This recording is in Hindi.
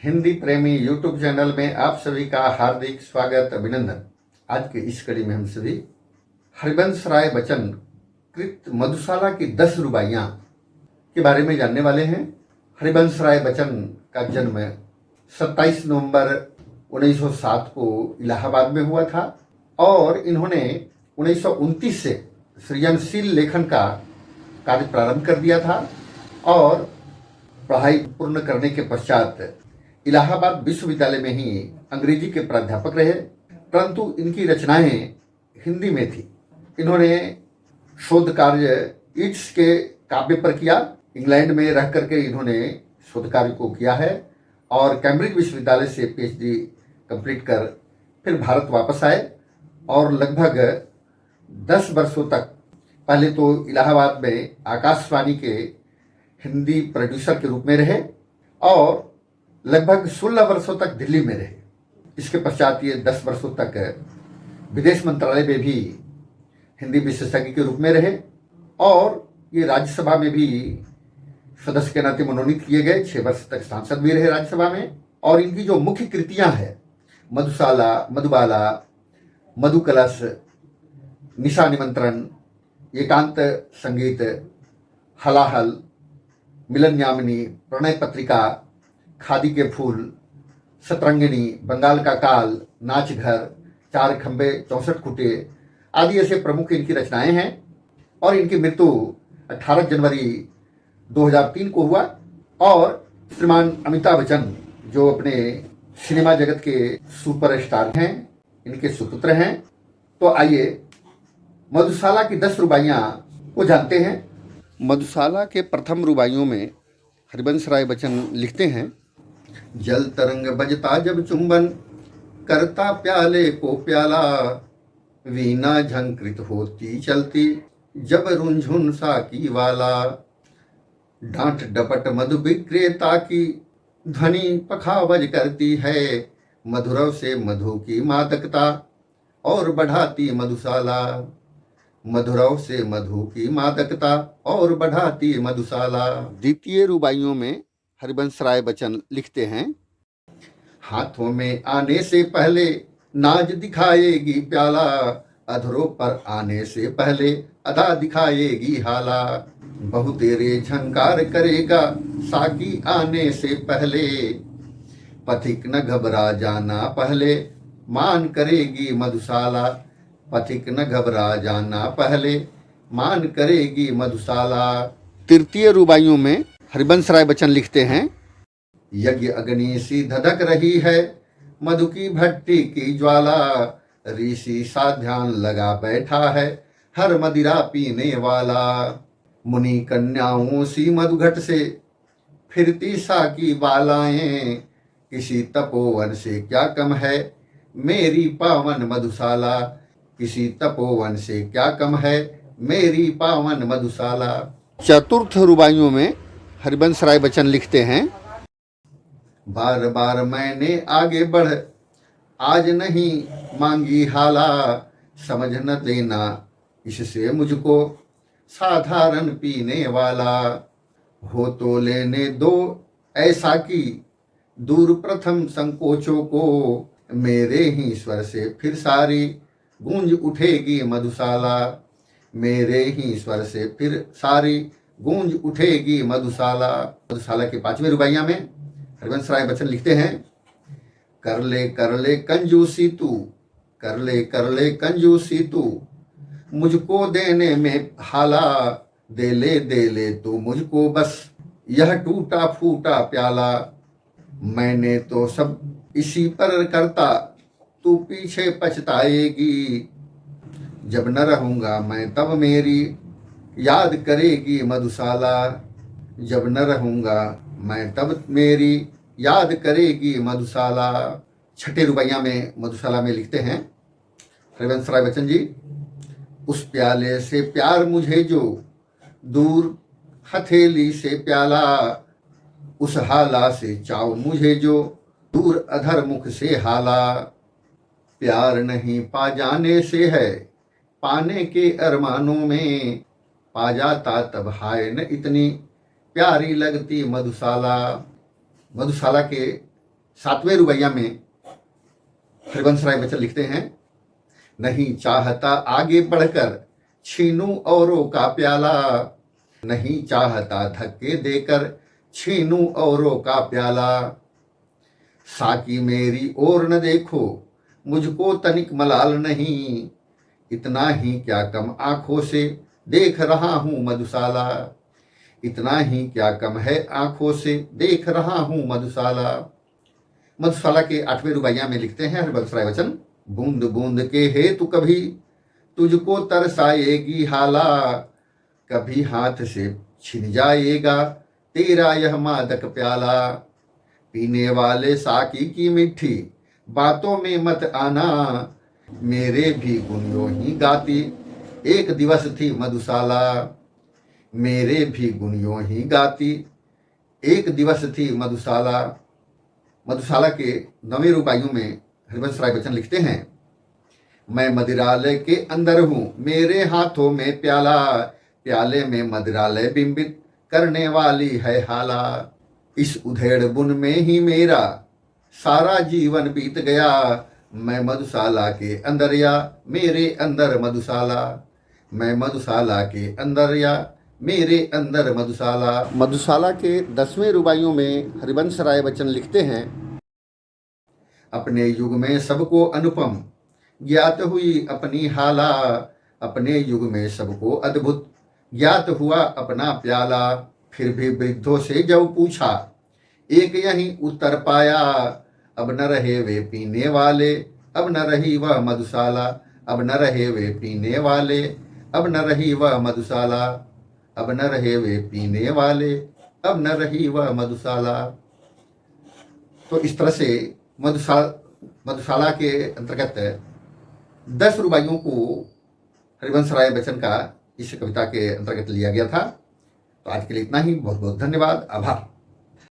हिंदी प्रेमी यूट्यूब चैनल में आप सभी का हार्दिक स्वागत अभिनंदन। आज के इस कड़ी में हम सभी हरिवंश राय बच्चन कृत मधुशाला की 10 रुबाइयाँ के बारे में जानने वाले हैं। हरिवंश राय बच्चन का जन्म 27 नवंबर 1907 को इलाहाबाद में हुआ था और इन्होंने 1929 से सृजनशील लेखन का कार्य प्रारंभ कर दिया था और पढ़ाई पूर्ण करने के पश्चात इलाहाबाद विश्वविद्यालय में ही अंग्रेजी के प्राध्यापक रहे, परंतु इनकी रचनाएं हिंदी में थी। इन्होंने शोध कार्य ईट्स के काव्य पर किया। इंग्लैंड में रह करके इन्होंने शोध कार्य को किया है और कैम्ब्रिज विश्वविद्यालय से पीएचडी कंप्लीट कर फिर भारत वापस आए और लगभग 10 वर्षों तक पहले तो इलाहाबाद में आकाशवाणी के हिंदी प्रोड्यूसर के रूप में रहे और लगभग 16 वर्षों तक दिल्ली में रहे। इसके पश्चात ये 10 वर्षों तक विदेश मंत्रालय में भी हिंदी विशेषज्ञ के रूप में रहे और ये राज्यसभा में भी सदस्य के नाते मनोनीत किए गए। 6 वर्ष तक सांसद भी रहे राज्यसभा में। और इनकी जो मुख्य कृतियां हैं मधुशाला, मधुबाला, मधुकलश, निशा निमंत्रण, एकांत संगीत, हलाहल, मिलन यामिनी, प्रणय पत्रिका, खादी के फूल, सतरंगिणी, बंगाल का काल, नाच घर, 4 खंबे 64 खुटे आदि ऐसे प्रमुख इनकी रचनाएं हैं। और इनकी मृत्यु 18 जनवरी 2003 को हुआ। और श्रीमान अमिताभ बच्चन जो अपने सिनेमा जगत के सुपरस्टार हैं, इनके सुपुत्र हैं। तो आइए मधुशाला की 10 रुबाइयाँ को जानते हैं। मधुशाला के प्रथम रुबाइयों में हरिवंश राय बच्चन लिखते हैं, जल तरंग बजता जब चुंबन, करता प्याले को प्याला, वीणा झंकृत होती चलती, जब रुंझुन साकी वाला, डांट डपट मधु विक्रेता की, ध्वनि पखावज करती है, मधुरव से मधु की मादकता, और बढ़ाती मधुशाला, मधुरव से मधु की मादकता और बढ़ाती मधुशाला। द्वितीय रुबाइयों में हरिवंश राय बच्चन लिखते हैं, हाथों में आने से पहले नाज दिखाएगी प्याला, अधरों पर आने से पहले अदा दिखाएगी हाला, बहु तेरे झंकार करेगा साकी आने से पहले, पथिक न घबरा जाना पहले मान करेगी मधुशाला, पथिक न घबरा जाना पहले मान करेगी मधुशाला। तृतीय रुबाइयों में हरिवंश राय बच्चन लिखते हैं, यज्ञ अग्नि सी धधक रही है, मधु की भट्टी की ज्वाला, ऋषि सा ध्यान लगा बैठा है, हर मदिरा पीने वाला, मुनि कन्याओं सी मधुघट से फिरती साकी बालाएं, किसी तपोवन से क्या कम है मेरी पावन मधुशाला, किसी तपोवन से क्या कम है मेरी पावन मधुशाला। चतुर्थ रुबाइयों में हरिवंश राय बच्चन लिखते हैं, बार बार मैंने आगे बढ़ आज नहीं मांगी हाला, समझ न देना इससे मुझको साधारण पीने वाला, हो तो लेने दो ऐसा की दूर प्रथम संकोचों को, मेरे ही स्वर से फिर सारी गूंज उठेगी मधुशाला, मेरे ही स्वर से फिर सारी गूंज उठेगी मधुशाला। मधुशाला के 5वें रुबाइयाँ में हरिवंश राय बच्चन लिखते हैं, कर ले कंजूसी तू, कर ले कंजूसी तू, मुझको देने में हाला, दे ले तू मुझको बस यह टूटा फूटा प्याला, मैंने तो सब इसी पर करता तू पीछे पछताएगी, जब न रहूंगा मैं तब मेरी याद करेगी मधुशाला, जब न रहूंगा मैं तब मेरी याद करेगी मधुशाला। छठे रुबाइयाँ में मधुशाला में लिखते हैं हरिवंश राय बच्चन जी, उस प्याले से प्यार मुझे जो दूर हथेली से प्याला, उस हाला से चाव मुझे जो दूर अधर मुख से हाला, प्यार नहीं पा जाने से है पाने के अरमानों में, पा जाता तब हाय न इतनी प्यारी लगती मधुशाला। मधुशाला के 7वें रुबाइया में हरिवंश राय बच्चन लिखते हैं, नहीं चाहता आगे बढ़कर छीनूं औरों का प्याला, नहीं चाहता धक्के देकर छीनूं औरों का प्याला। साकी मेरी ओर न देखो, मुझको तनिक मलाल नहीं, इतना ही क्या कम आंखों से देख रहा हूं मधुशाला, इतना ही क्या कम है आंखों से देख रहा हूं मधुशाला। मधुशाला के 8वें रुबाइया में लिखते हैं हरिवंश राय बच्चन, बूंद बूंद के हेतु कभी तुझको तरसाएगी हाला, कभी हाथ से छिन जाएगा तेरा यह मादक प्याला। पीने वाले साकी की मीठी बातों में मत आना, मेरे भी गुण यूं ही गाती एक दिवस थी मधुशाला, मेरे भी गुण यूं ही गाती एक दिवस थी मधुशाला। मधुशाला के 9वें रुबाइयों में हरिवंश राय बच्चन लिखते हैं, मैं मदिरालय के अंदर हूं, मेरे हाथों में प्याला, प्याले में मदिरालय बिंबित करने वाली है हाला। इस उधेड़ बुन में ही मेरा सारा जीवन बीत गया, मैं मधुशाला के अंदर या मेरे अंदर मधुशाला, मैं मधुशाला के अंदर या मेरे अंदर मधुशाला। मधुशाला के 10वें रुबाइयों में हरिवंश राय बच्चन लिखते हैं, अपने युग में सबको अनुपम ज्ञात हुई अपनी हाला, अपने युग में सबको अद्भुत ज्ञात हुआ अपना प्याला। फिर भी वृद्धों से जब पूछा एक यही उत्तर पाया, अब न रहे वे पीने वाले, अब न रही वह मधुशाला, अब न रहे वे पीने वाले, अब न रही वह मधुशाला, अब न रहे वे पीने वाले, अब न रही वह मधुशाला। तो इस तरह से मधुशाला के अंतर्गत 10 रुबाइयों को हरिवंश राय बच्चन का इस कविता के अंतर्गत लिया गया था। तो आज के लिए इतना ही। बहुत बहुत धन्यवाद, आभार।